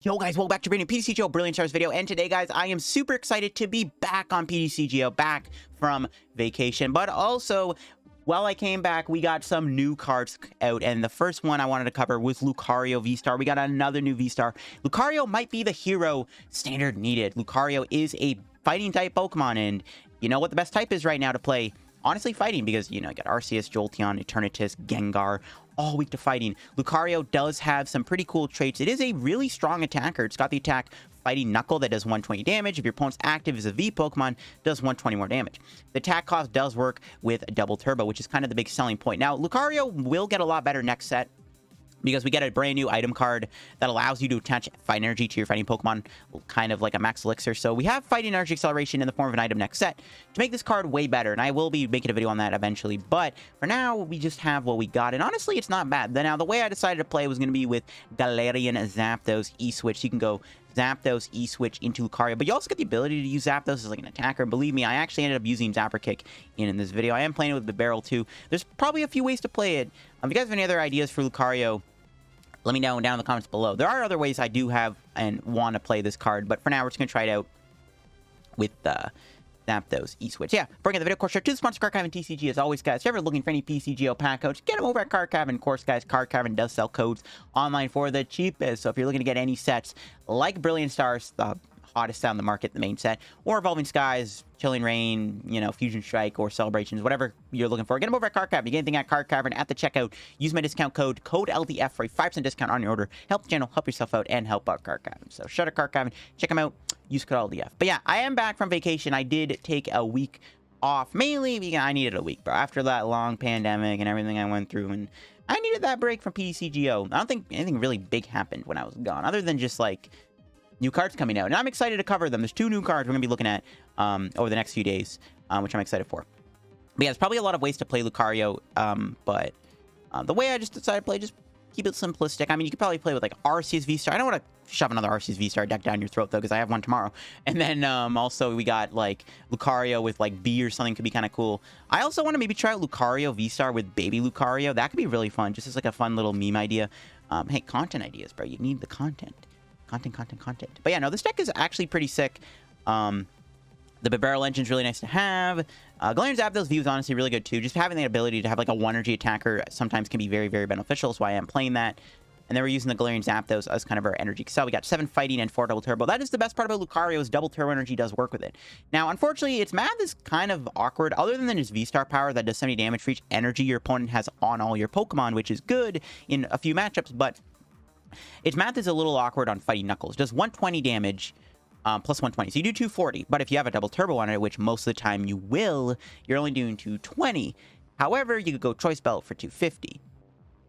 Yo guys, welcome back to brand new PTCGO Brilliant Stars video, and today guys, I am super excited to be back on PTCGO, back from vacation, but also, while I came back, we got some new cards out, and the first one I wanted to cover was Lucario V-STAR. We got another new V-STAR. Lucario might be the hero standard needed. Lucario is a fighting type Pokemon, and you know what the best type is right now to play? Honestly, fighting, because, you know, you got Arceus, Jolteon, Eternatus, Gengar, all weak to fighting. Lucario does have some pretty cool traits. It is a really strong attacker. It's got the attack Fighting Knuckle that does 120 damage. If your opponent's active as a V Pokemon, does 120 more damage. The attack cost does work with Double Turbo, which is kind of the big selling point. Now, Lucario will get a lot better next set, because we get a brand new item card that allows you to attach Fighting Energy to your fighting Pokemon, kind of like a Max Elixir. So we have Fighting Energy Acceleration in the form of an item next set to make this card way better, and I will be making a video on that eventually. But for now, we just have what we got, and honestly, it's not bad. Now, the way I decided to play was going to be with Galarian Zapdos E-Switch. You can go Zapdos E-Switch into Lucario, but you also get the ability to use Zapdos as like an attacker. Believe me, I actually ended up using Zapper Kick in this video. I am playing it with Bibarel too. There's probably a few ways to play it. If you guys have any other ideas for Lucario, let me know down in the comments below. There are other ways I do have and want to play this card, but for now, we're just going to try it out with Zapdos E-Switch. Yeah, bringing the video, of course, to the sponsor, Card Cavern TCG. As always, guys, if you're ever looking for any PCGO pack codes, get them over at Card Cavern. Of course, guys, Card Cavern does sell codes online for the cheapest. So if you're looking to get any sets like Brilliant Stars, the hottest set on the market, the main set, or Evolving Skies, Chilling Reign, you know, Fusion Strike, or Celebrations, whatever you're looking for, get them over at Card Cavern. You get anything at Card Cavern at the checkout, use my discount code LDF for a 5% discount on your order. Help the channel, help yourself out, and help out Card Cavern. So shout out Card Cavern, check them out, use code LDF. But yeah, I am back from vacation. I did take a week off, mainly because I needed a week, bro, after that long pandemic and everything I went through, and I needed that break from PTCGO. I don't think anything really big happened when I was gone, other than just like new cards coming out, and I'm excited to cover them. There's 2 new cards we're going to be looking at over the next few days, which I'm excited for. But yeah, there's probably a lot of ways to play Lucario, but the way I just decided to play, just keep it simplistic. I mean, you could probably play with, like, Arceus VSTAR. I don't want to shove another Arceus VSTAR deck down your throat, though, because I have one tomorrow. And then also we got, like, Lucario with, like, B or something could be kind of cool. I also want to maybe try out Lucario VSTAR with Baby Lucario. That could be really fun, just as, like, a fun little meme idea. Hey, content ideas, bro. You need the content. Content. But yeah, no, this deck is actually pretty sick. The Bibarel engine's really nice to have. Galarian Zapdos V is honestly really good too. Just having the ability to have like a 1 energy attacker sometimes can be very, very beneficial. That's why I am playing that. And then we're using the Galarian Zapdos as kind of our energy excel. We got 7 fighting and 4 double turbo. That is the best part about Lucario, is double turbo energy does work with it. Now, unfortunately, its math is kind of awkward. Other than its V-Star power that does 70 damage for each energy your opponent has on all your Pokemon, which is good in a few matchups, but its math is a little awkward on Fighting Knuckles. It does 120 damage plus 120. So you do 240, but if you have a double turbo on it, which most of the time you will, you're only doing 220. However, you could go Choice Belt for 250.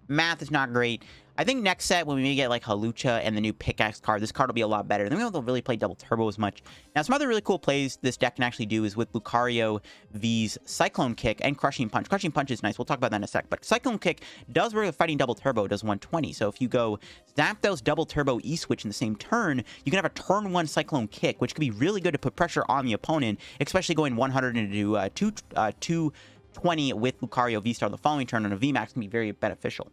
Math is not great. I think next set, when we may get like Halucha and the new Pickaxe card, this card will be a lot better. Then we won't really play double turbo as much. Now, some other really cool plays this deck can actually do is with Lucario V's Cyclone Kick and Crushing Punch. Crushing Punch is nice. We'll talk about that in a sec. But Cyclone Kick does work with Fighting Double Turbo, does 120. So if you go Zapdos Double Turbo E-Switch in the same turn, you can have a turn 1 Cyclone Kick, which could be really good to put pressure on the opponent, especially going 100 into 220 with Lucario V-Star the following turn on a VMAX can be very beneficial.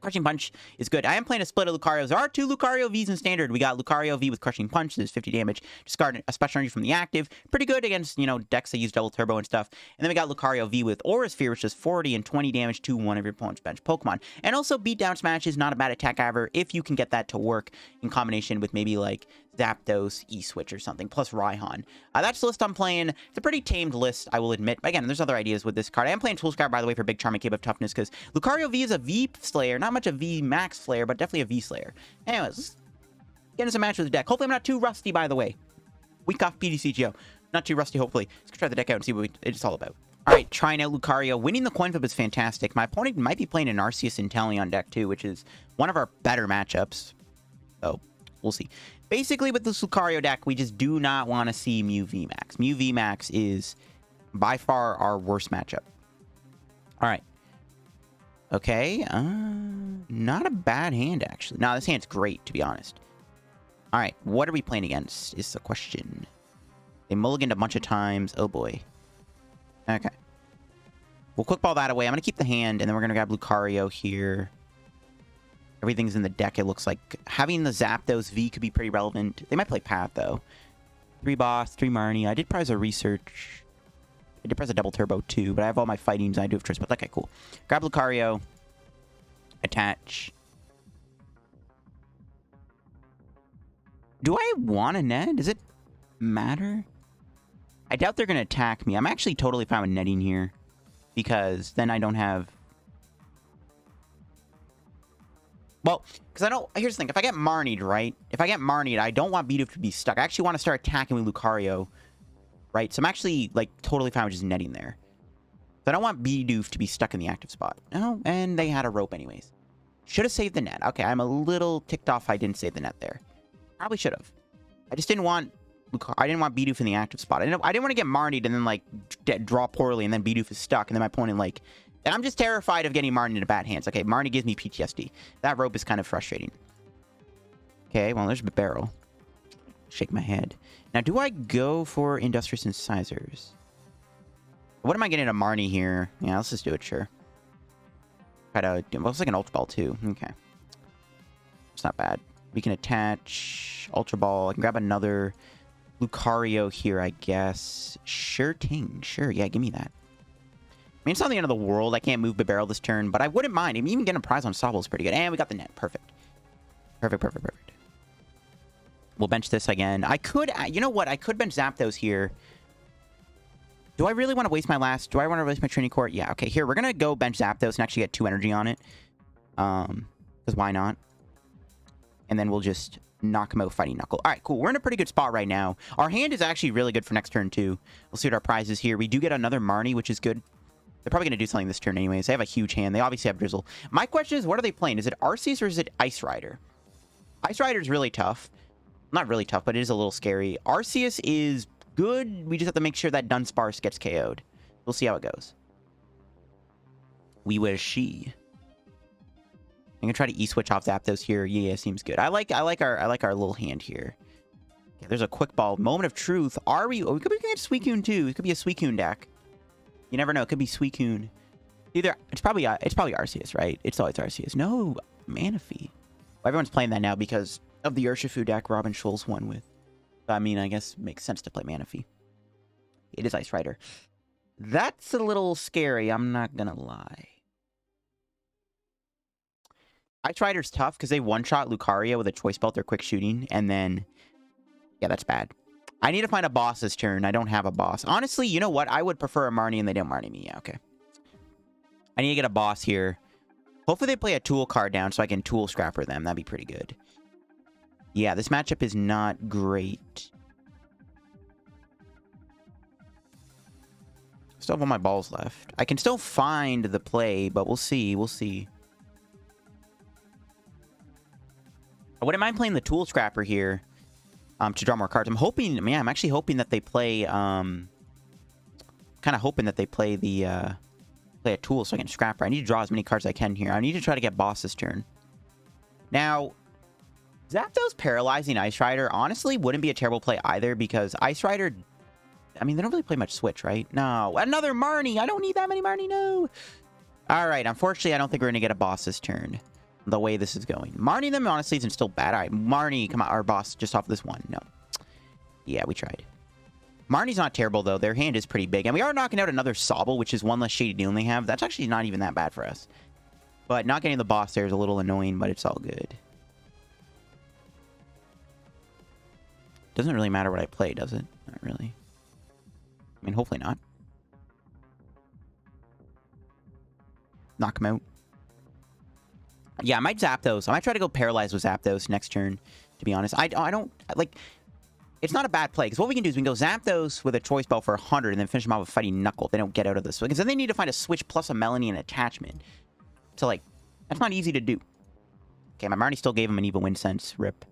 Crushing Punch is good. I am playing a split of Lucarios. There are 2 Lucario Vs in Standard. We got Lucario V with Crushing Punch. There's 50 damage. Discard a special energy from the active. Pretty good against, you know, decks that use double turbo and stuff. And then we got Lucario V with Aura Sphere, which does 40 and 20 damage to one of your opponent's bench Pokemon. And also, Beatdown Smash is not a bad attack ever if you can get that to work in combination with maybe like Zapdos E-Switch or something, plus Raihan. That's the list I'm playing. It's a pretty tamed list, I will admit. Again, there's other ideas with this card. I am playing Tool Scrapper, by the way, for Big Charm and Cape of Toughness, because Lucario V is a V Slayer. Not much a V Max Slayer, but definitely a V Slayer. Anyways, let's get into some match with the deck. Hopefully I'm not too rusty, by the way. Week off PTCGO. Not too rusty, hopefully. Let's go try the deck out and see what it's all about. Alright, trying out Lucario. Winning the coin flip is fantastic. My opponent might be playing an Arceus Inteleon deck, too, which is one of our better matchups. So, we'll see. Basically, with this Lucario deck, we just do not want to see Mew VMAX. Mew VMAX is by far our worst matchup. Alright. Okay. Not a bad hand, actually. No, this hand's great, to be honest. Alright, what are we playing against is the question. They mulliganed a bunch of times. Oh, boy. Okay. We'll quick ball that away. I'm going to keep the hand, and then we're going to grab Lucario here. Everything's in the deck, it looks like. Having the Zapdos V could be pretty relevant. They might play Path, though. 3 Boss, 3 Marnie. I did prize a Research. I did prize a Double Turbo, too, but I have all my fightings. I do have Choice Belt. Okay, cool. Grab Lucario. Attach. Do I want a net? Does it matter? I doubt they're going to attack me. I'm actually totally fine with netting here. Because then I don't have... Well, because I don't... Here's the thing. If I get Marnied, right? If I get Marnied, I don't want Bidoof to be stuck. I actually want to start attacking with Lucario. Right? So I'm actually, like, totally fine with just netting there. So I don't want Bidoof to be stuck in the active spot. Oh, and they had a rope anyways. Should have saved the net. Okay, I'm a little ticked off I didn't save the net there. Probably should have. I just didn't want... I didn't want Bidoof in the active spot. I didn't want to get Marnied and then, like, draw poorly and then Bidoof is stuck. And then my opponent, like... And I'm just terrified of getting Marnie into bad hands. Okay, Marnie gives me PTSD. That rope is kind of frustrating. Okay, well, there's Bibarel. Shake my head. Now, do I go for Industrious Incisors? What am I getting a Marnie here? Yeah, let's just do it, sure. Try to... Well, looks like an Ultra Ball, too. Okay. It's not bad. We can attach Ultra Ball. I can grab another Lucario here, I guess. Sure thing. Sure, yeah, give me that. I mean, it's not the end of the world. I can't move Bibarel this turn, but I wouldn't mind. I mean, even getting a prize on Sobble is pretty good. And we got the net. Perfect. Perfect, perfect, perfect. We'll bench this again. I could... You know what? I could bench Zapdos here. Do I really want to waste my last... Do I want to waste my Training Court? Yeah, okay. Here, we're going to go bench Zapdos and actually get 2 energy on it. Because why not? And then we'll just knock him out Fighting Knuckle. All right, cool. We're in a pretty good spot right now. Our hand is actually really good for next turn, too. We'll see what our prize is here. We do get another Marnie, which is good. They're probably going to do something this turn anyways. They have a huge hand. They obviously have Drizzle. My question is, what are they playing? Is it Arceus or is it Ice Rider? Ice Rider is really tough. Not really tough, but it is a little scary. Arceus is good. We just have to make sure that Dunsparce gets KO'd. We'll see how it goes. We wish she. I'm gonna try to E-switch off Zapdos here. Yeah, seems good. I like our little hand here. Okay, there's a quick ball. Moment of truth. Are we? Oh, we could be getting Suicune too. It could be a Suicune deck. You never know. It could be Suicune. Either it's probably Arceus, right? It's always Arceus. No, Manaphy. Well, everyone's playing that now because of the Urshifu deck Robin Schulz won with. I mean, I guess it makes sense to play Manaphy. It is Ice Rider. That's a little scary. I'm not gonna lie. Ice Rider's tough because they one-shot Lucario with a Choice Belt or Quick Shooting, and then... Yeah, that's bad. I need to find a boss this turn. I don't have a boss. Honestly, you know what? I would prefer a Marnie, and they didn't Marnie me. Yeah, okay. I need to get a boss here. Hopefully they play a Tool card down so I can Tool Scrapper them. That'd be pretty good. Yeah, this matchup is not great. Still have all my balls left. I can still find the play, but we'll see. We'll see. I wouldn't mind playing the Tool Scrapper here to draw more cards. I'm hoping, man, I'm actually hoping that they play, kind of hoping that they play the, play a Tool so I can Scrapper. I need to draw as many cards as I can here. I need to try to get boss this turn. Now, Zapdos paralyzing Ice Rider honestly wouldn't be a terrible play either because Ice Rider, I mean, they don't really play much Switch, right? No, another Marnie. I don't need that many Marnie, no. All right, unfortunately, I don't think we're going to get a boss this turn. The way this is going. Marnie them, honestly, isn't still bad. All right, Marnie, come on, our boss, just off this one. No. Yeah, we tried. Marnie's not terrible, though. Their hand is pretty big. And we are knocking out another Sobble, which is one less shady dealing they have. That's actually not even that bad for us. But not getting the boss there is a little annoying, but it's all good. Doesn't really matter what I play, does it? Not really. I mean, hopefully not. Knock him out. Yeah, I might Zapdos. I might try to go Paralyze with Zapdos next turn, to be honest. I don't... Like, it's not a bad play, because what we can do is we can go Zapdos with a Choice Belt for 100 and then finish them off with Fighting Knuckle if they don't get out of this. Because then they need to find a Switch plus a Melanie and attachment. So, like, that's not easy to do. Okay, my Marnie still gave him an Evo Incense. Rip.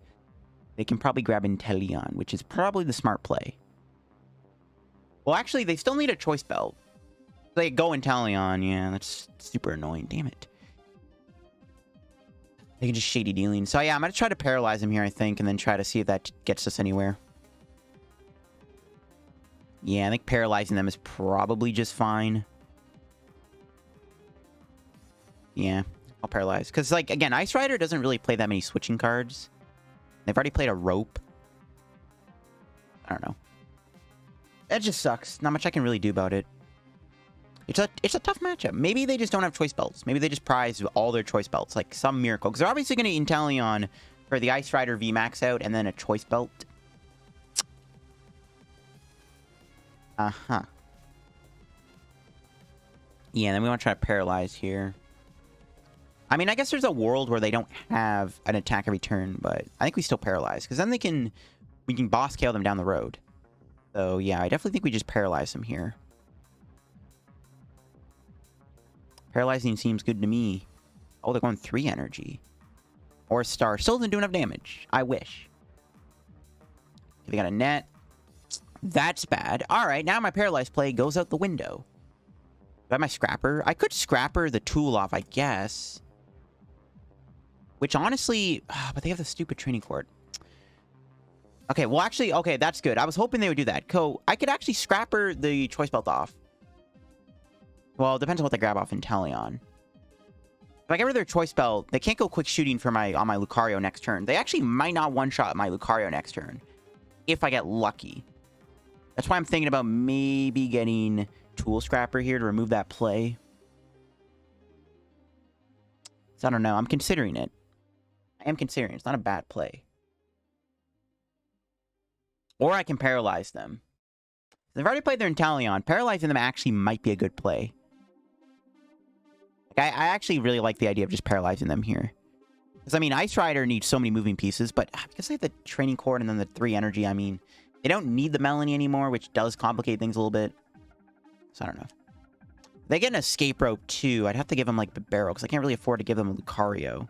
They can probably grab Inteleon, which is probably the smart play. Well, actually, they still need a Choice Belt. They go Inteleon. Yeah, that's super annoying. Damn it. They can just shady dealing. So yeah, I'm going to try to paralyze him here, I think, and then try to see if that gets us anywhere. Yeah, I think paralyzing them is probably just fine. Yeah. I'll paralyze. Because, like, again, Ice Rider doesn't really play that many switching cards. They've already played a rope. I don't know. That just sucks. Not much I can really do about it. It's a tough matchup. Maybe they just don't have choice belts. Maybe they just prize all their choice belts. Like, some miracle. Because they're obviously going to Inteleon for the Ice Rider V max out and then a choice belt. Uh-huh. Yeah, and then we want to try to paralyze here. I mean, I guess there's a world where they don't have an attack every turn, but I think we still paralyze. Because then we can boss KO them down the road. So, yeah, I definitely think we just paralyze them here. Paralyzing seems good to me. Oh, they're going 3 energy. Or star. Still doesn't do enough damage. I wish. Okay, they got a net. That's bad. Alright, now my paralyzed play goes out the window. Do I have my scrapper? I could scrapper the tool off, I guess. Which honestly... but they have the stupid training court. Okay, well actually... Okay, that's good. I was hoping they would do that. I could actually scrapper the choice belt off. Well, it depends on what they grab off Inteleon. If I get rid of their choice belt, they can't go quick shooting for on my Lucario next turn. They actually might not one-shot my Lucario next turn. If I get lucky. That's why I'm thinking about maybe getting Tool Scrapper here to remove that play. So I don't know. I'm considering it. I am considering it. It's not a bad play. Or I can paralyze them. They've already played their Inteleon. Paralyzing them actually might be a good play. Like, I actually really like the idea of just paralyzing them here. Because, I mean, Ice Rider needs so many moving pieces, but because they have the Training Court and then the 3 energy, I mean, they don't need the Melanie anymore, which does complicate things a little bit. So, I don't know. They get an Escape Rope, too. I'd have to give them, like, Bibarel, because I can't really afford to give them a Lucario.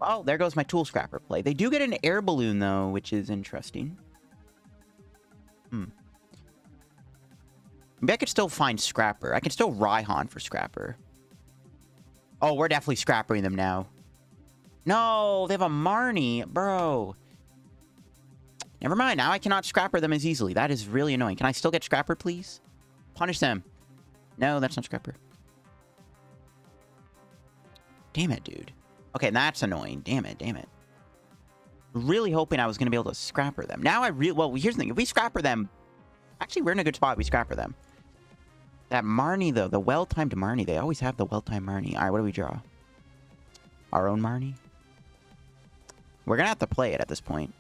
Well, there goes my Tool Scrapper play. They do get an Air Balloon, though, which is interesting. Maybe I could still find Scrapper. I can still Raihan for Scrapper. Oh, we're definitely Scrappering them now. No, they have a Marnie. Bro. Never mind. Now I cannot Scrapper them as easily. That is really annoying. Can I still get Scrapper, please? Punish them. No, that's not Scrapper. Damn it, dude. Okay, that's annoying. Damn it, damn it. Really hoping I was going to be able to Scrapper them. Now well, here's the thing. If we Scrapper them... Actually, we're in a good spot if we Scrapper them. That Marnie, though. The well-timed Marnie. They always have the well-timed Marnie. Alright, what do we draw? Our own Marnie? We're going to have to play it at this point.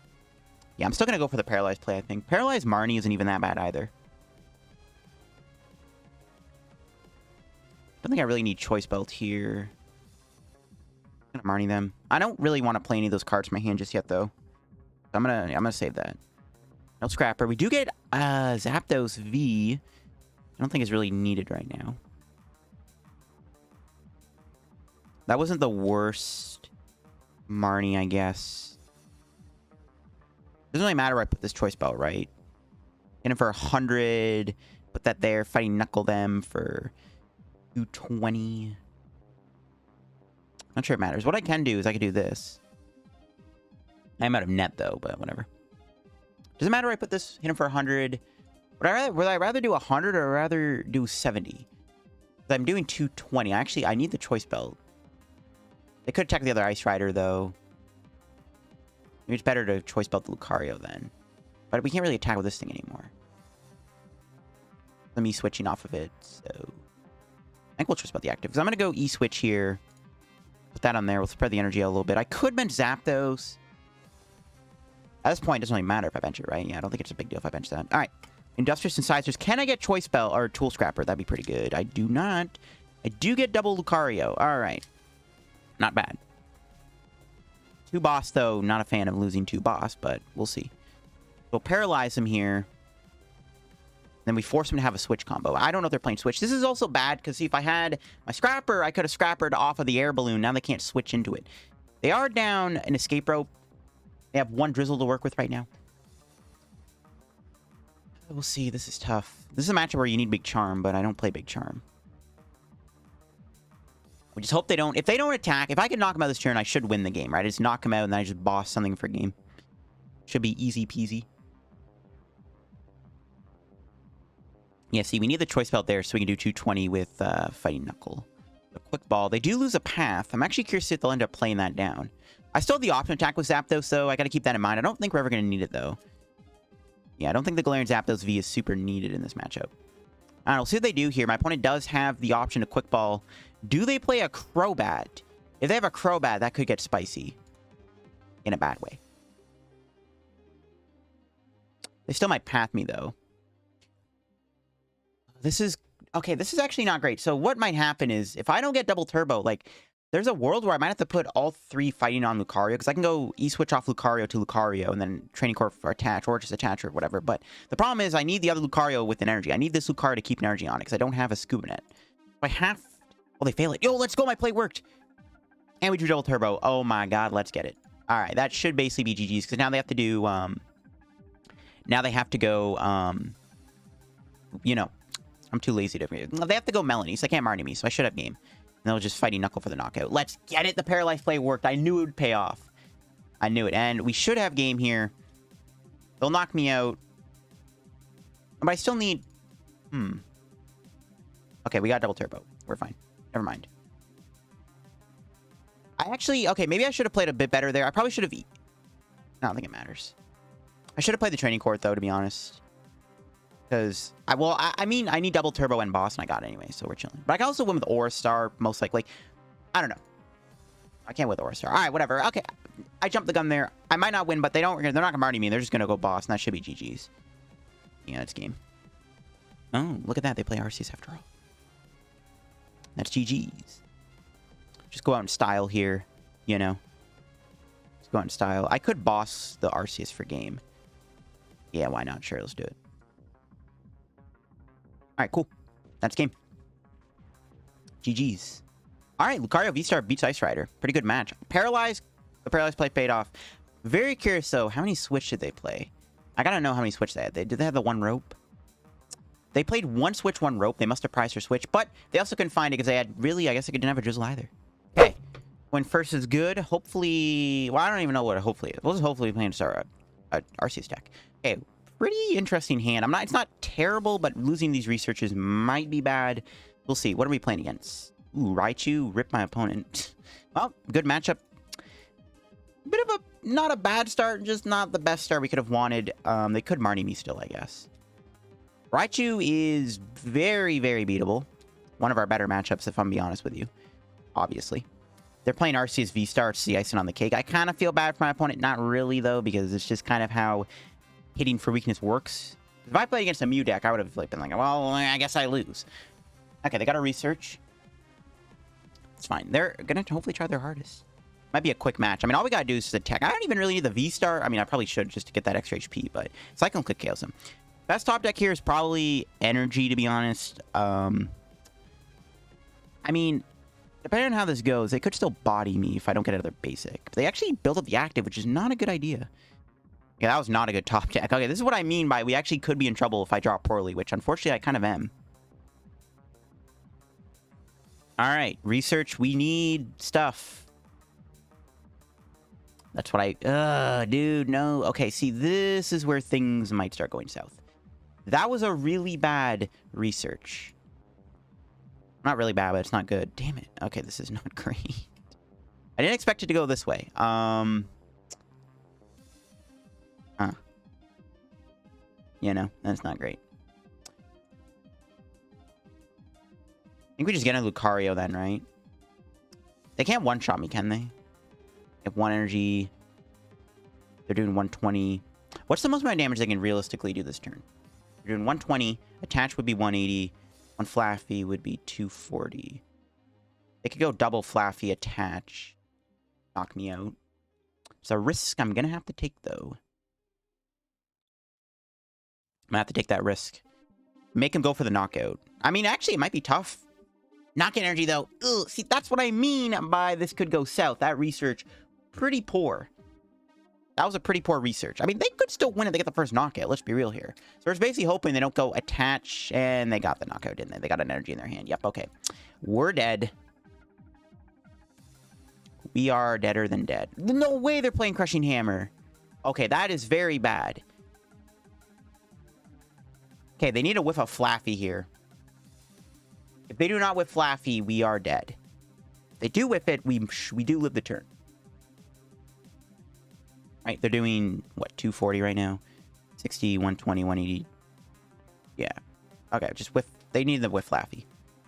Yeah, I'm still going to go for the Paralyzed play, I think. Paralyzed Marnie isn't even that bad either. Don't think I really need Choice Belt here. I'm going to Marnie them. I don't really want to play any of those cards in my hand just yet, though. So I'm gonna save that. No Scrapper. We do get Zapdos V. I don't think it's really needed right now. That wasn't the worst Marnie, I guess. Doesn't really matter where I put this Choice Belt, right? Get him for 100. Put that there. Fighting Knuckle them for 220. Not sure it matters. What I can do is I can do this. I'm out of net, though, but whatever. Doesn't matter where I put this. Hit him for 100. Would I rather do 100 or rather do 70? I'm doing 220. Actually, I need the Choice Belt. They could attack the other Ice Rider, though. Maybe it's better to Choice Belt the Lucario, then. But we can't really attack with this thing anymore. Let me switching off of it, so... I think we'll Choice Belt the active. Because I'm going to go E-Switch here. Put that on there. We'll spread the energy out a little bit. I could bench Zapdos. At this point, it doesn't really matter if I bench it, right? Yeah, I don't think it's a big deal if I bench that. All right. Industrious Incisors. Can I get Choice Belt or Tool Scrapper? That'd be pretty good. I do not. I do get double Lucario. All right. Not bad. 2 boss, though. Not a fan of losing 2 boss, but we'll see. We'll paralyze him here. Then we force him to have a switch combo. I don't know if they're playing switch. This is also bad because, see, if I had my Scrapper, I could have Scrappered off of the Air Balloon. Now they can't switch into it. They are down an Escape Rope. They have 1 Drizzle to work with right now. We'll see. This is tough. This is a matchup where you need Big Charm, but I don't play Big Charm. We just hope they don't... If they don't attack... If I can knock them out this turn, I should win the game, right? I just knock them out and then I just boss something for game. Should be easy peasy. Yeah, see, we need the Choice Belt there so we can do 220 with Fighting Knuckle. The quick ball. They do lose a path. I'm actually curious if they'll end up playing that down. I still have the option attack with Zapdos, so I got to keep that in mind. I don't think we're ever going to need it, though. Yeah, I don't think the Galarian Zapdos V is super needed in this matchup. I don't know. See what they do here. My opponent does have the option to quick ball. Do they play a Crobat? If they have a Crobat, that could get spicy. In a bad way. They still might path me, though. This is... Okay, this is actually not great. So what might happen is, if I don't get double turbo, like, there's a world where I might have to put all three fighting on Lucario, because I can go E-switch off Lucario to Lucario, and then Training Court for attach, or just attach, or whatever. But the problem is, I need the other Lucario with an energy. I need this Lucario to keep an energy on it, because I don't have a Scoop Net. I have... Oh, they fail it. Yo, let's go! My play worked! And we drew double turbo. Oh my god, let's get it. Alright, that should basically be GG's, because now they have to do, now they have to go, you know... I'm too lazy to... They have to go Melanie, so they can't Marnie me, so I should have game. And they'll just fighting Knuckle for the knockout. Let's get it! The Paralyzed play worked. I knew it would pay off. I knew it. And we should have game here. They'll knock me out. But I still need... Okay, we got double turbo. We're fine. Never mind. I actually... Okay, maybe I should have played a bit better there. I probably should have... I don't think it matters. I should have played the Training Court, though, to be honest. Because, I mean, I need double turbo and boss, and I got it anyway, so we're chilling. But I can also win with Aura Star, most likely. I don't know. I can't win with Aura Star. All right, whatever. Okay, I jumped the gun there. I might not win, but they're not going to Marty me. They're just going to go boss, and that should be GG's. Yeah, it's game. Oh, look at that. They play Arceus after all. That's GG's. Just go out in style here, you know. Just go out in style. I could boss the Arceus for game. Yeah, why not? Sure, let's do it. Alright, cool. That's game. GG's. Alright, Lucario VSTAR beats Ice Rider. Pretty good match. Paralyzed. The Paralyzed play paid off. Very curious, though. How many Switch did they play? I gotta know how many Switch they had. Did they have the one rope? They played one Switch, one rope. They must have prized for Switch. But they also couldn't find it because they had really... I guess they didn't have a Drizzle either. Okay. When first is good. Hopefully... Well, I don't even know what a hopefully is. We'll just hopefully plan to start a Arceus deck. Okay. Pretty interesting hand. It's not terrible, but losing these researches might be bad. We'll see. What are we playing against? Ooh, Raichu, rip my opponent. Well, good matchup. Bit of a, not a bad start, just not the best start we could have wanted. They could Marnie me still, I guess. Raichu is very, very beatable. One of our better matchups, if I'm being honest with you. Obviously. They're playing Arceus VSTAR, it's the icing on the cake. I kind of feel bad for my opponent. Not really, though, because it's just kind of how... hitting for weakness works. If I played against a Mew deck, I would have been like, well, I guess I lose. Okay, they got to research. It's fine. They're going to hopefully try their hardest. Might be a quick match. I mean, all we got to do is just attack. I don't even really need the V-Star. I mean, I probably should just to get that extra HP, but Cyclone Click KOs him. Best top deck here is probably Energy, to be honest. I mean, depending on how this goes, they could still body me if I don't get another basic. But they actually built up the active, which is not a good idea. Yeah, that was not a good top deck. Okay, this is what I mean by we actually could be in trouble if I draw poorly, which unfortunately I kind of am. Alright, research. We need stuff. That's what I... dude, no. Okay, see, this is where things might start going south. That was a really bad research. Not really bad, but it's not good. Damn it. Okay, this is not great. I didn't expect it to go this way. You know, that's not great. I think we just get a Lucario then, right? They can't one-shot me, can they? They have one energy. They're doing 120. What's the most amount of damage they can realistically do this turn? They're doing 120. Attach would be 180. One Flaffy would be 240. They could go double Flaffy attach. Knock me out. It's a risk I'm going to have to take, though. I'm gonna have to take that risk. Make him go for the knockout. I mean, actually, it might be tough. Knockout energy, though. Ugh, see, that's what I mean by this could go south. That research, pretty poor. That was a pretty poor research. I mean, they could still win if they get the first knockout. Let's be real here. So we're basically hoping they don't go attach, and they got the knockout, didn't they? They got an energy in their hand. Yep, okay. We're dead. We are deader than dead. No way they're playing Crushing Hammer. Okay, that is very bad. Okay, they need to whiff a Flaffy here. If they do not whiff Flaffy, we are dead. They do whiff it. We do live the turn. Right, they're doing, what, 240 right now? 60, 120, 180. Yeah. Okay, just whiff. They need the whiff Laffy.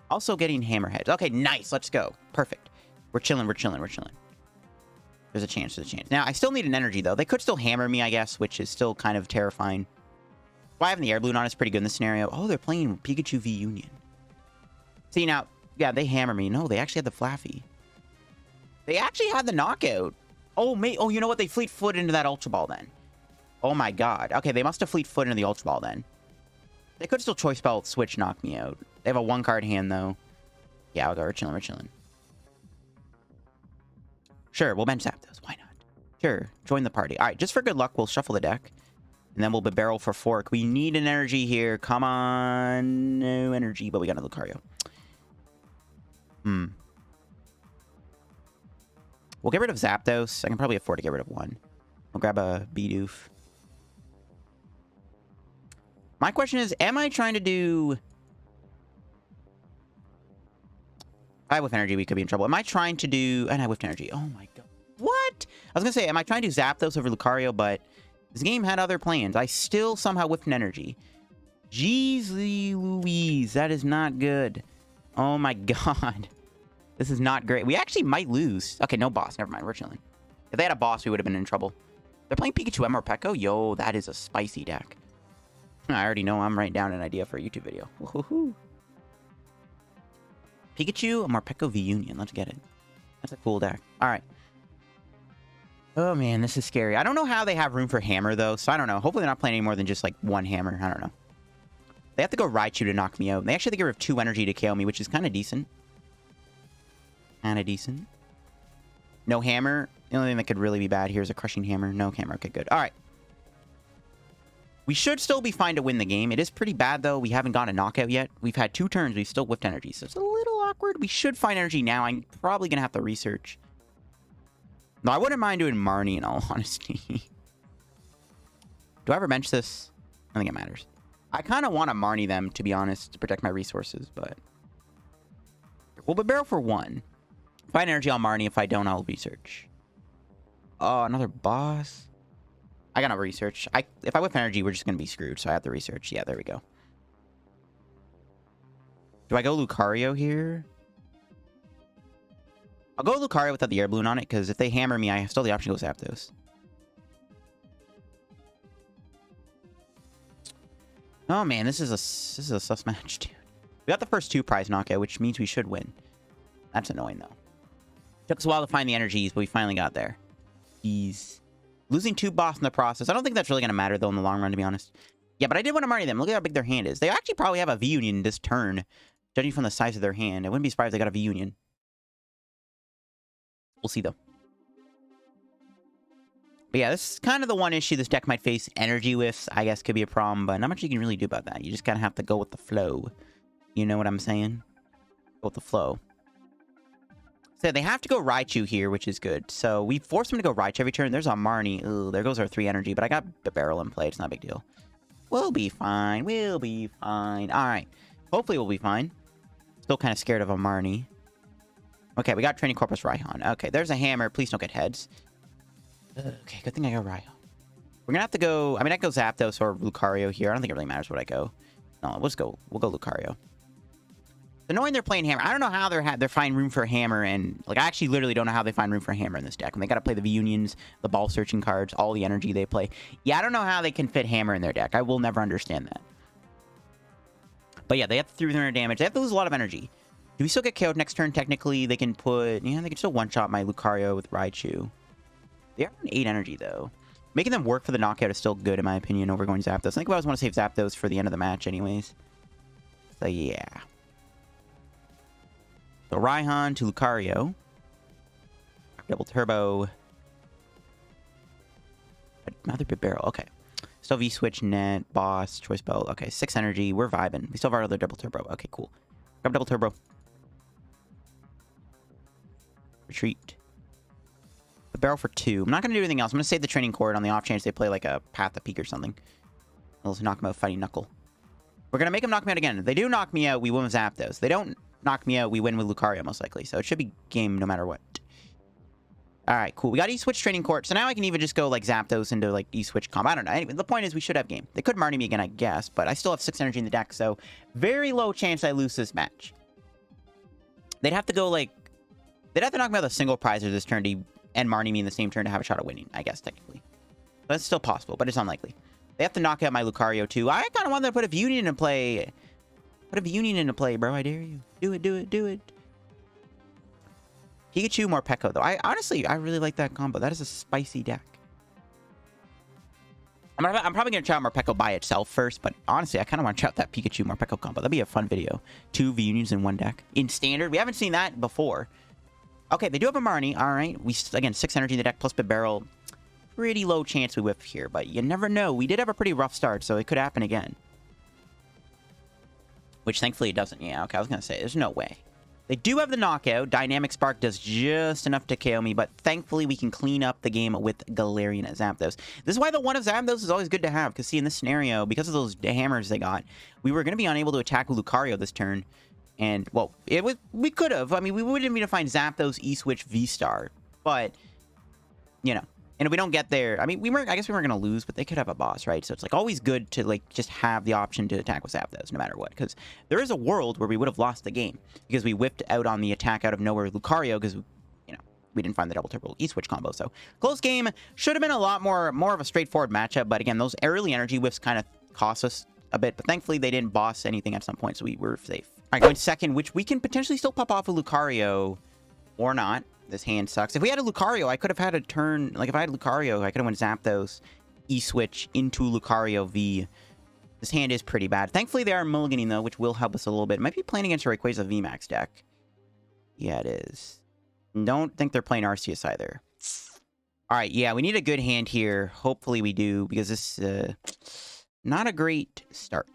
Also getting hammerheads. Okay, nice. Let's go. Perfect. We're chilling. We're chilling. We're chilling. There's a chance. There's a chance. Now, I still need an energy, though. They could still hammer me, I guess, which is still kind of terrifying. Why having the Air Balloon on is pretty good in this scenario. Oh, they're playing Pikachu V Union. See, now, yeah, they hammer me. No, they actually had the Flaffy. They actually had the knockout. Oh, oh, you know what? They fleet foot into that Ultra Ball then. Oh my god. Okay, they must have fleet foot into the Ultra Ball then. They could still Choice Belt Switch knock me out. They have a 1-card hand, though. Yeah, I'll go. We're chilling. We're chilling. Sure, we'll bench Zapdos. Why not? Sure, join the party. All right, just for good luck, we'll shuffle the deck. And then we'll Bibarel for fork. We need an energy here. Come on. No energy, but we got a Lucario. We'll get rid of Zapdos. I can probably afford to get rid of one. We'll grab a Bidoof. My question is, am I trying to do... If I whiff energy, we could be in trouble. Am I trying to do... And I whiffed energy. Oh my god. What? I was going to say, am I trying to do Zapdos over Lucario, but this game had other plans. I still somehow whiffed an energy. Jeez Louise. That is not good. Oh my god. This is not great. We actually might lose. Okay, no boss. Never mind. We're chilling. If they had a boss, we would have been in trouble. They're playing Pikachu M or Pekko. Yo, that is a spicy deck. I already know I'm writing down an idea for a YouTube video. Woohoo. Pikachu, Marpeco V Union. Let's get it. That's a cool deck. All right. Oh, man, this is scary. I don't know how they have room for hammer, though, so I don't know. Hopefully they're not playing any more than just, like, one hammer. I don't know. They have to go Raichu to knock me out. They actually have to get rid of 2 energy to KO me, which is kind of decent. Kind of decent. No hammer. The only thing that could really be bad here is a crushing hammer. No hammer. Okay, good. All right. We should still be fine to win the game. It is pretty bad, though. We haven't got a knockout yet. We've had 2 turns. We've still whiffed energy, so it's a little awkward. We should find energy now. I'm probably going to have to research. No, I wouldn't mind doing Marnie, in all honesty. Do I ever bench this? I don't think it matters. I kind of want to Marnie them, to be honest, to protect my resources, but... We'll Bibarel for 1. Find energy on Marnie. If I don't, I'll research. Oh, another boss. I got no research. If I whip energy, we're just going to be screwed, so I have to research. Yeah, there we go. Do I go Lucario here? I'll go Lucario without the Air Balloon on it, because if they hammer me, I still have the option to go Zapdos. Oh, man, this is a sus match, dude. We got the first 2 prize knockout, which means we should win. That's annoying, though. Took us a while to find the energies, but we finally got there. Jeez. Losing 2 boss in the process. I don't think that's really going to matter, though, in the long run, to be honest. Yeah, but I did want to Marnie them. Look at how big their hand is. They actually probably have a V-Union this turn, judging from the size of their hand. I wouldn't be surprised if they got a V-Union. We'll see, though. But yeah, this is kind of the one issue this deck might face. Energy whiffs, I guess, could be a problem, but not much you can really do about that. You just kind of have to go with the flow. You know what I'm saying? Go with the flow. So they have to go Raichu here, which is good. So we force them to go Raichu every turn. There's a Marnie. Ooh, there goes our 3 energy, but I got the barrel in play. It's not a big deal. We'll be fine. We'll be fine. All right. Hopefully we'll be fine. Still kind of scared of a Marnie. Okay, we got Training Court Raihan. Okay, there's a hammer. Please don't get heads. Okay, good thing I got Raihan. We're gonna have to go... I mean, I go Zapdos or Lucario here. I don't think it really matters what I go. No, we'll go Lucario. Annoying they're playing hammer. I don't know how they're finding room for hammer, and like I actually literally don't know how they find room for hammer in this deck. When they got to play the V-Unions, the ball searching cards, all the energy they play. Yeah, I don't know how they can fit hammer in their deck. I will never understand that. But yeah, they have to 300 damage. They have to lose a lot of energy. Do we still get KO'd next turn? Technically, they can put... Yeah, they can still one-shot my Lucario with Raichu. They are on 8 energy, though. Making them work for the knockout is still good, in my opinion, over going Zapdos. I think I always want to save Zapdos for the end of the match anyways. So, yeah. So, Raihan to Lucario. Double Turbo. Another Bibarel. Okay. Still V-Switch, Net, Boss, Choice Belt. Okay, 6 energy. We're vibing. We still have our other Double Turbo. Okay, cool. Grab Double Turbo. Retreat. Bibarel for 2. I'm not going to do anything else. I'm going to save the Training Court on the off chance they play like a Path to Peak or something. They'll knock him out fighting Knuckle. We're going to make them knock me out again. If they do knock me out, we win with Zapdos. They don't knock me out, we win with Lucario most likely. So it should be game no matter what. All right, cool. We got E-Switch Training Court. So now I can even just go like Zapdos into like E-Switch combo. I don't know. Anyway, the point is we should have game. They could Marnie me again, I guess, but I still have 6 energy in the deck, so very low chance I lose this match. They'd have to go like... They'd have to knock me out with a single prize this turn to end Marnie me in the same turn to have a shot at winning, I guess, technically. That's still possible, but it's unlikely. They have to knock out my Lucario too. I kind of want them to put a Union into play. Put a Union into play, bro. I dare you. Do it, do it, do it. Pikachu, more Pekko, though. Honestly, I really like that combo. That is a spicy deck. I'm probably going to try out Morpeko by itself first, but honestly, I kind of want to try out that Pikachu Morpeko combo. That'd be a fun video. 2 V-Unions in one deck. In Standard. We haven't seen that before. Okay, they do have a Marnie. All right. Again, 6 energy in the deck plus Bibarel. Pretty low chance we whiff here, but you never know. We did have a pretty rough start, so it could happen again. Which, thankfully, it doesn't. Yeah, okay, I was going to say, there's no way. They do have the knockout. Dynamic Spark does just enough to KO me, but thankfully we can clean up the game with Galarian Zapdos. This is why the one of Zapdos is always good to have, because see, in this scenario, because of those hammers they got, we were going to be unable to attack Lucario this turn. And, well, we could have. I mean, we wouldn't even find Zapdos E-Switch VSTAR, but, you know. And if we don't get there, I mean, I guess we weren't going to lose, but they could have a boss, right? So it's like always good to like just have the option to attack with Zapdos no matter what. Because there is a world where we would have lost the game because we whipped out on the attack out of nowhere with Lucario because, you know, we didn't find the double triple E-Switch combo. So close game. Should have been a lot more of a straightforward matchup. But again, those early energy whiffs kind of cost us a bit. But thankfully, they didn't boss anything at some point, so we were safe. All right, going second, which we can potentially still pop off with Lucario or not. This hand sucks. If we had a Lucario, I could have had a turn... Like, if I had Lucario, I could have went Zapdos, E-Switch into Lucario V. This hand is pretty bad. Thankfully, they are mulliganing, though, which will help us a little bit. Might be playing against a Rayquaza VMAX deck. Yeah, it is. Don't think they're playing Arceus either. Alright, yeah, we need a good hand here. Hopefully we do, because this not a great start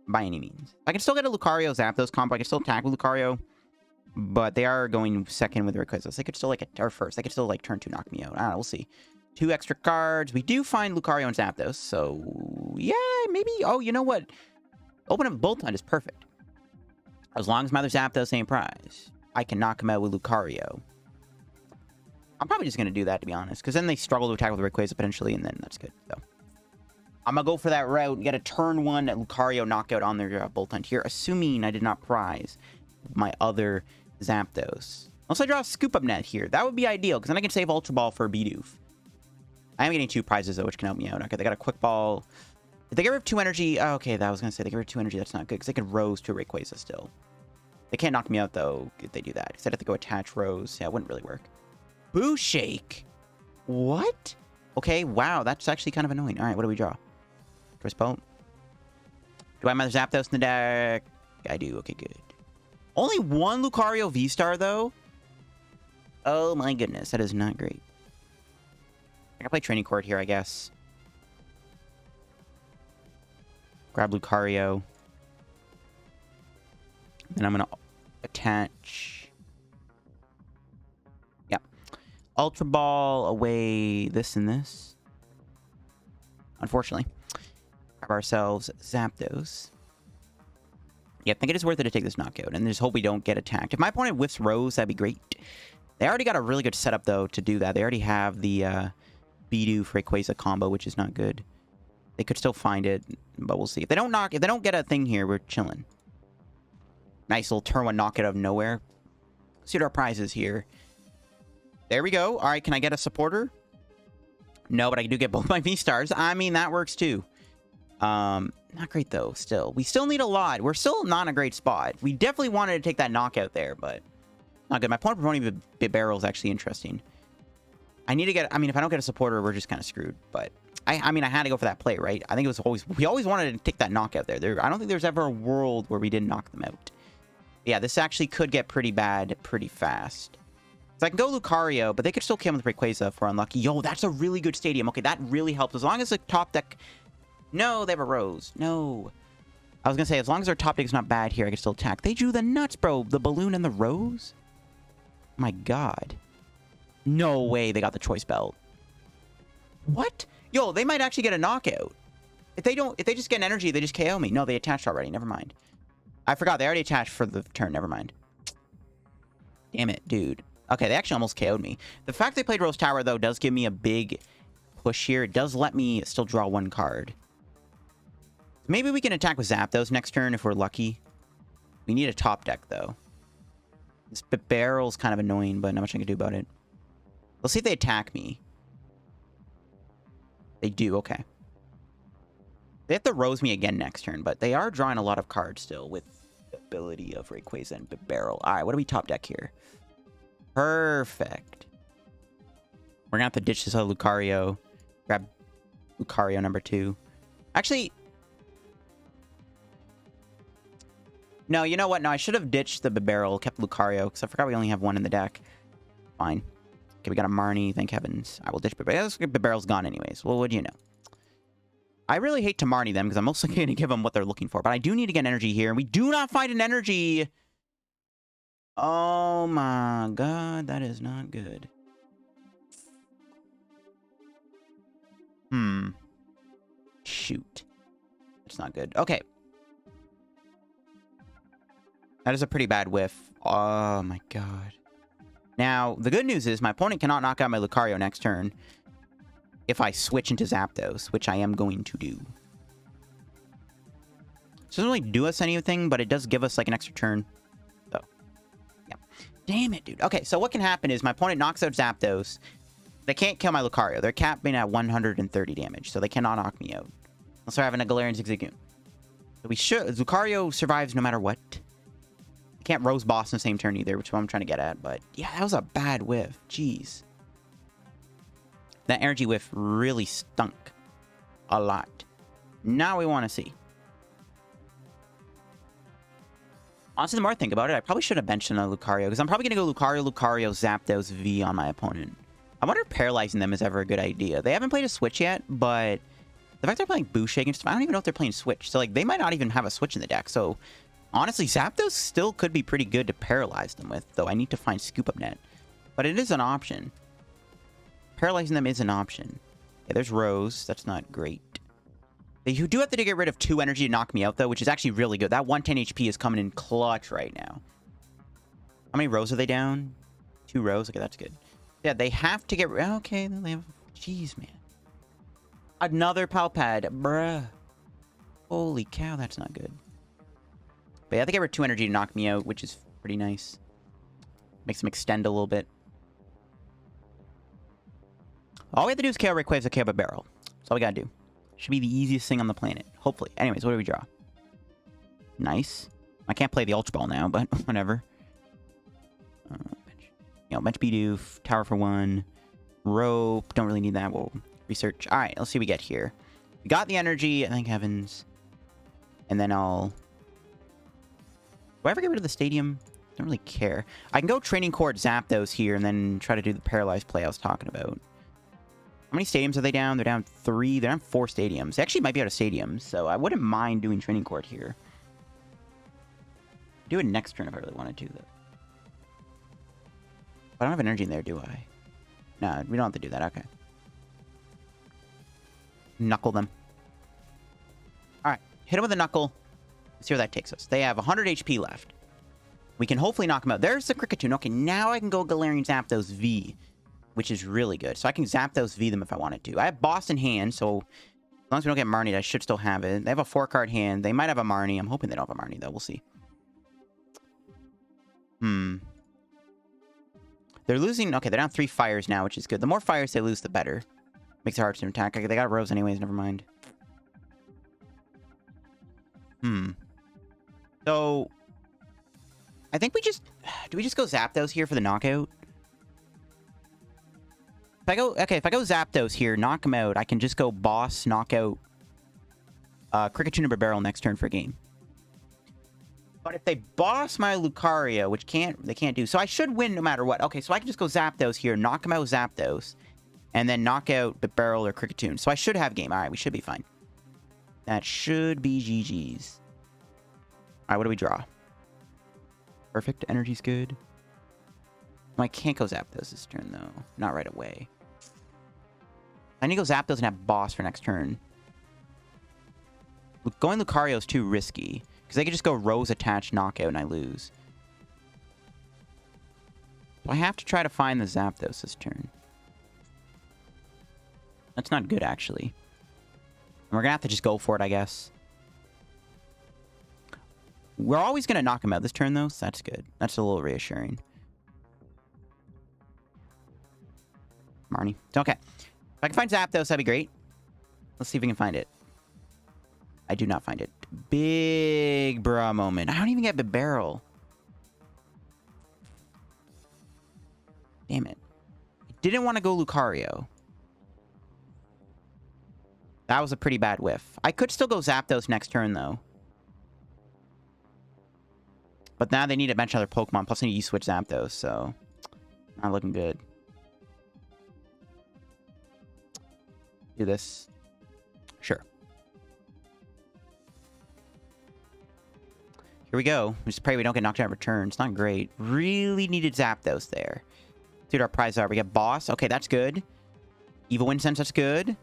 by any means. I can still get a Lucario Zapdos combo. I can still attack with Lucario. But they are going second with Rayquaza. They could still, like, or first. They could still, like, turn 2 knock me out. I don't know. We'll see. 2 extra cards. We do find Lucario and Zapdos. So, yeah, maybe. Oh, you know what? Open up Bolt Hunt is perfect. As long as my other Zapdos ain't prize, I can knock him out with Lucario. I'm probably just going to do that, to be honest. Because then they struggle to attack with Rayquaza potentially, and then that's good. So, I'm going to go for that route and get a turn 1 Lucario knockout on their Bolt Hunt here, assuming I did not prize my other Zapdos. Unless I draw a Scoop Up Net here. That would be ideal, because then I can save Ultra Ball for Bidoof. I am getting 2 prizes, though, which can help me out. Okay, they got a Quick Ball. If they get rid of 2 energy... Oh, okay, that was going to say they get rid of 2 energy. That's not good, because they could Rose to Rayquaza still. They can't knock me out, though, if they do that. Because I'd have to go attach Rose. Yeah, it wouldn't really work. Boo Shake! What? Okay, wow, that's actually kind of annoying. Alright, what do we draw? Choice Belt. Do I have my Zapdos in the deck? I do. Okay, good. Only 1 Lucario VSTAR, though? Oh, my goodness. That is not great. I can play Training Court here, I guess. Grab Lucario. And I'm going to attach... Yeah. Ultra Ball away this and this. Unfortunately. Grab ourselves Zapdos. Yeah, I think it is worth it to take this knockout, and just hope we don't get attacked. If my opponent whiffs Rose, that'd be great. They already got a really good setup, though, to do that. They already have the Bidoof Rayquaza combo, which is not good. They could still find it, but we'll see. If they don't get a thing here, we're chilling. Nice little turn 1 knockout out of nowhere. Let's see what our prize is here. There we go. All right, can I get a supporter? No, but I do get both my V-Stars. I mean, that works, too. Not great, though, still. We still need a lot. We're still not in a great spot. We definitely wanted to take that knockout there, but not good. My point for Bibarel is actually interesting. I need to get... I mean, if I don't get a supporter, we're just kind of screwed, but... I mean, I had to go for that play, right? I think it was always... We always wanted to take that knockout there. I don't think there's ever a world where we didn't knock them out. Yeah, this actually could get pretty bad pretty fast. So I can go Lucario, but they could still kill him with Rayquaza if we're unlucky. Yo, that's a really good stadium. Okay, that really helps. As long as the top deck... No, they have a Rose. No. I was going to say, as long as our top deck is not bad here, I can still attack. They drew the nuts, bro. The balloon and the Rose? My God. No way they got the Choice Belt. What? Yo, they might actually get a knockout. If they just get an energy, they just KO me. No, they attached already. Never mind. I forgot. They already attached for the turn. Never mind. Damn it, dude. Okay, they actually almost KO'd me. The fact they played Rose Tower, though, does give me a big push here. It does let me still draw one card. Maybe we can attack with Zapdos next turn if we're lucky. We need a top deck, though. This Bibarel's kind of annoying, but not much I can do about it. Let's see if they attack me. They do, okay. They have to Rose me again next turn, but they are drawing a lot of cards still with the ability of Rayquaza and Bibarel. All right, what do we top deck here? Perfect. We're going to have to ditch this other Lucario. Grab Lucario number 2. Actually... No, you know what? No, I should have ditched the Bibarel, kept Lucario, because I forgot we only have one in the deck. Fine. Okay, we got a Marnie, thank heavens. I will ditch Bibarel. Bibarel's gone anyways. Well, what do you know? I really hate to Marnie them, because I'm mostly going to give them what they're looking for. But I do need to get energy here, and we do not find an energy. Oh my god, that is not good. Shoot. That's not good. Okay. That is a pretty bad whiff. Oh my god. Now, the good news is my opponent cannot knock out my Lucario next turn if I switch into Zapdos, which I am going to do. This doesn't really do us anything, but it does give us like an extra turn. So, yeah. Damn it, dude. Okay, so what can happen is my opponent knocks out Zapdos. They can't kill my Lucario. They're capping at 130 damage, so they cannot knock me out. Unless they're having a Galarian Zigzagoon. So we should... Lucario survives no matter what. Can't Rose Boss in the same turn either, which is what I'm trying to get at. But yeah, that was a bad whiff. Jeez. That energy whiff really stunk. A lot. Now we want to see. Honestly, the more I think about it, I probably should have benched another Lucario. Because I'm probably going to go Lucario, Zapdos V on my opponent. I wonder if paralyzing them is ever a good idea. They haven't played a Switch yet, but the fact they're playing Boucher and stuff, I don't even know if they're playing Switch. So like, they might not even have a Switch in the deck. So honestly, Zapdos still could be pretty good to paralyze them with, though I need to find Scoop Up Net. But it is an option. Paralyzing them is an option. Yeah, there's Rose. That's not great. You do have to get rid of 2 energy to knock me out, though, which is actually really good. That 110 HP is coming in clutch right now. How many rows are they down? 2 rows? Okay, that's good. Yeah, they have to get... Okay, they have... Jeez, man. Another Palpad. Bruh. Holy cow, that's not good. But yeah, I have to get rid of 2 energy to knock me out, which is pretty nice. Makes them extend a little bit. All we have to do is KO Rayquaza, KO Bibarel. That's all we gotta do. Should be the easiest thing on the planet. Hopefully. Anyways, what do we draw? Nice. I can't play the Ultra Ball now, but whatever. Bench Bidoof, Tower for 1, Rope. Don't really need that. We'll research. Alright, let's see what we get here. We got the energy, thank heavens. And then I'll... Do I ever get rid of the stadium? Don't really care. I can go Training Court Zapdos here and then try to do the paralyzed play I was talking about. How many stadiums are they down? They're down 3. They're down 4 stadiums. They actually might be out of stadiums, so I wouldn't mind doing Training Court here. Do it next turn if I really wanted to, though. But I don't have energy in there, do I? No, we don't have to do that. Okay. Knuckle them. Alright. Hit them with a knuckle. Let's see where that takes us. They have 100 HP left. We can hopefully knock them out. There's the Kricketune. Okay, now I can go Galarian Zapdos V, which is really good. So I can Zapdos V them if I wanted to. I have Boss in hand, so as long as we don't get Marnie, I should still have it. They have a 4-card hand. They might have a Marnie. I'm hoping they don't have a Marnie, though. We'll see. They're losing... Okay, they're down 3 fires now, which is good. The more fires they lose, the better. Makes it hard to attack. Okay, they got Rose anyways. Never mind. So... I think we just... Do we just go Zapdos here for the knockout? If I go... Okay, if I go Zapdos here, knock him out, I can just go Boss, knockout... Kricketune and Bibarel next turn for a game. But if they boss my Lucario, which they can't do. So I should win no matter what. Okay, so I can just go Zapdos here, knock him out with Zapdos, and then knock out Bibarel or Kricketune. So I should have game. Alright, we should be fine. That should be GG's. Alright, what do we draw? Perfect. Energy's good. Well, I can't go Zapdos this turn, though. Not right away. I need to go Zapdos and have Boss for next turn. Going Lucario is too risky. Because they could just go Rose attach knockout and I lose. So I have to try to find the Zapdos this turn. That's not good, actually. We're going to have to just go for it, I guess. We're always going to knock him out this turn, though, so that's good. That's a little reassuring. Marnie. Okay. If I can find Zapdos, that'd be great. Let's see if we can find it. I do not find it. Big bruh moment. I don't even get Bibarel. Damn it. I didn't want to go Lucario. That was a pretty bad whiff. I could still go Zapdos next turn, though. But now they need to bench other Pokemon. Plus, I need to switch Zapdos, so... Not looking good. Do this. Sure. Here we go. We just pray we don't get knocked out in return. It's not great. Really needed Zapdos there. See what our prizes are. We got Boss. Okay, that's good. Evolution Incense, that's good.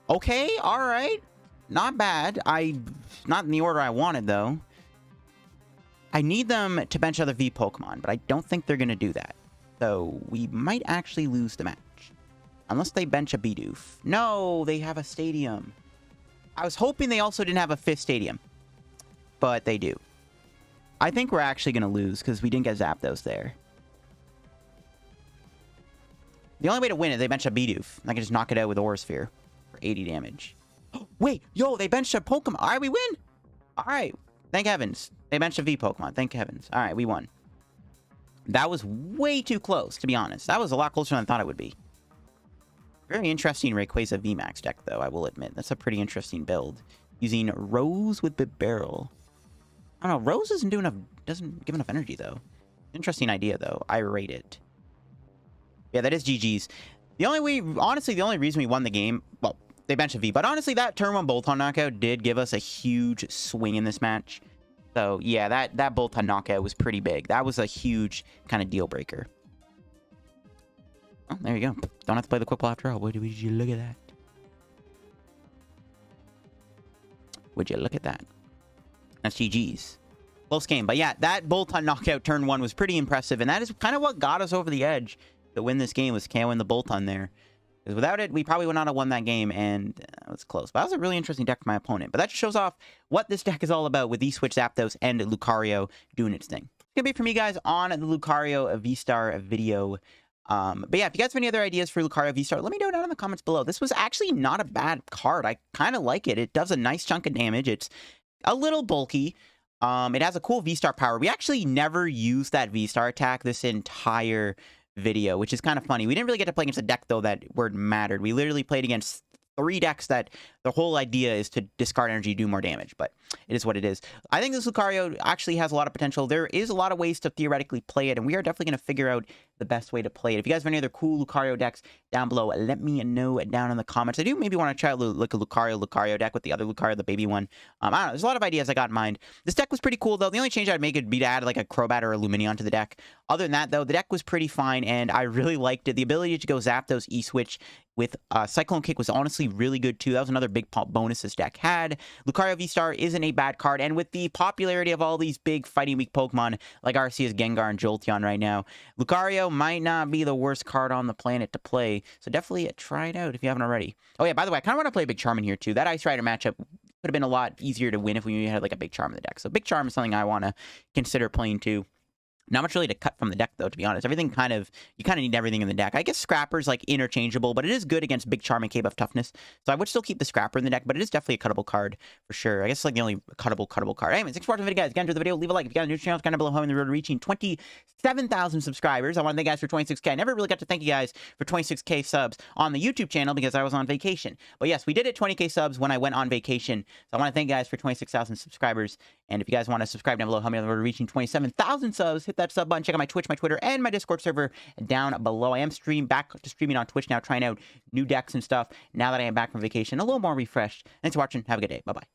Okay, alright. Not bad. Not in the order I wanted, though. I need them to bench other V Pokemon, but I don't think they're going to do that. So, we might actually lose the match. Unless they bench a Bidoof. No, they have a stadium. I was hoping they also didn't have a 5th stadium. But they do. I think we're actually going to lose because we didn't get Zapdos there. The only way to win is they bench a Bidoof. I can just knock it out with Aura Sphere for 80 damage. Wait, yo, they benched a Pokemon. All right, we win. All right, thank heavens. They benched a V Pokemon. Thank heavens. All right, we won. That was way too close, to be honest. That was a lot closer than I thought it would be. Very interesting Rayquaza VMAX deck, though, I will admit. That's a pretty interesting build. Using Rose with Bibarel. I don't know, Rose doesn't give enough energy, though. Interesting idea, though. I rate it. Yeah, that is GG's. Honestly, the only reason we won the game, well, they benched a V, but honestly, that turn 1 Bolton knockout did give us a huge swing in this match. So, yeah, that Bolton knockout was pretty big. That was a huge kind of deal breaker. Oh, there you go. Don't have to play the quick ball after all. Would you look at that? Would you look at that? That's GG's. Close game. But yeah, that Bolton knockout turn 1 was pretty impressive. And that is kind of what got us over the edge to win this game, was KOing the Bolton there. Because without it, we probably would not have won that game. And it was close. But that was a really interesting deck for my opponent. But that just shows off what this deck is all about with E-Switch Zapdos and Lucario doing its thing. It's going to be it for me, guys, on the Lucario V-STAR video. But yeah, if you guys have any other ideas for Lucario V-STAR, let me know down in the comments below. This was actually not a bad card. I kind of like it. It does a nice chunk of damage. It's a little bulky. It has a cool V-STAR power. We actually never used that V-STAR attack this entire video, which is kind of funny. We didn't really get to play against a deck, though, that word mattered. We literally played against 3 decks that the whole idea is to discard energy, do more damage, but it is what it is. I think this Lucario actually has a lot of potential. There is a lot of ways to theoretically play it, and we are definitely going to figure out the best way to play it. If you guys have any other cool Lucario decks down below, let me know down in the comments. I do maybe want to try like a Lucario deck with the other Lucario, the baby one. I don't know. There's a lot of ideas I got in mind. This deck was pretty cool, though. The only change I'd make would be to add like a Crobat or a Lumineon to the deck. Other than that, though, the deck was pretty fine, and I really liked it. The ability to go Zapdos E-Switch with Cyclone Kick was honestly really good, too. That was another big bonus this deck had. Lucario V-STAR isn't a bad card, and with the popularity of all these big fighting weak Pokemon like Arceus, Gengar, and Jolteon right now, Lucario might not be the worst card on the planet to play, so definitely try it out if you haven't already. Oh yeah, by the way, I kind of want to play Big Charm in here too. That Ice Rider matchup could have been a lot easier to win if we had like a Big Charm in the deck. So Big Charm is something I want to consider playing too. Not much really to cut from the deck, though, to be honest. Everything you kind of need everything in the deck. I guess Scrapper's, like, interchangeable, but it is good against Big Charm and K-Buff Toughness. So I would still keep the Scrapper in the deck, but it is definitely a cuttable card, for sure. I guess it's, like, the only cuttable card. Anyways, thanks for watching the video, guys. Again, enjoy the video. Leave a like. If you guys are new to the channel, it's kind of below home in the road to reaching 27,000 subscribers. I want to thank you guys for 26K. I never really got to thank you guys for 26K subs on the YouTube channel because I was on vacation. But yes, we did it 20K subs when I went on vacation. So I want to thank you guys for 26,000 subscribers. And if you guys want to subscribe down below, help me on the road to reaching 27,000 subs, hit that sub button. Check out my Twitch, my Twitter, and my Discord server down below. I am back to streaming on Twitch now, trying out new decks and stuff now that I am back from vacation, a little more refreshed. Thanks for watching. Have a good day. Bye-bye.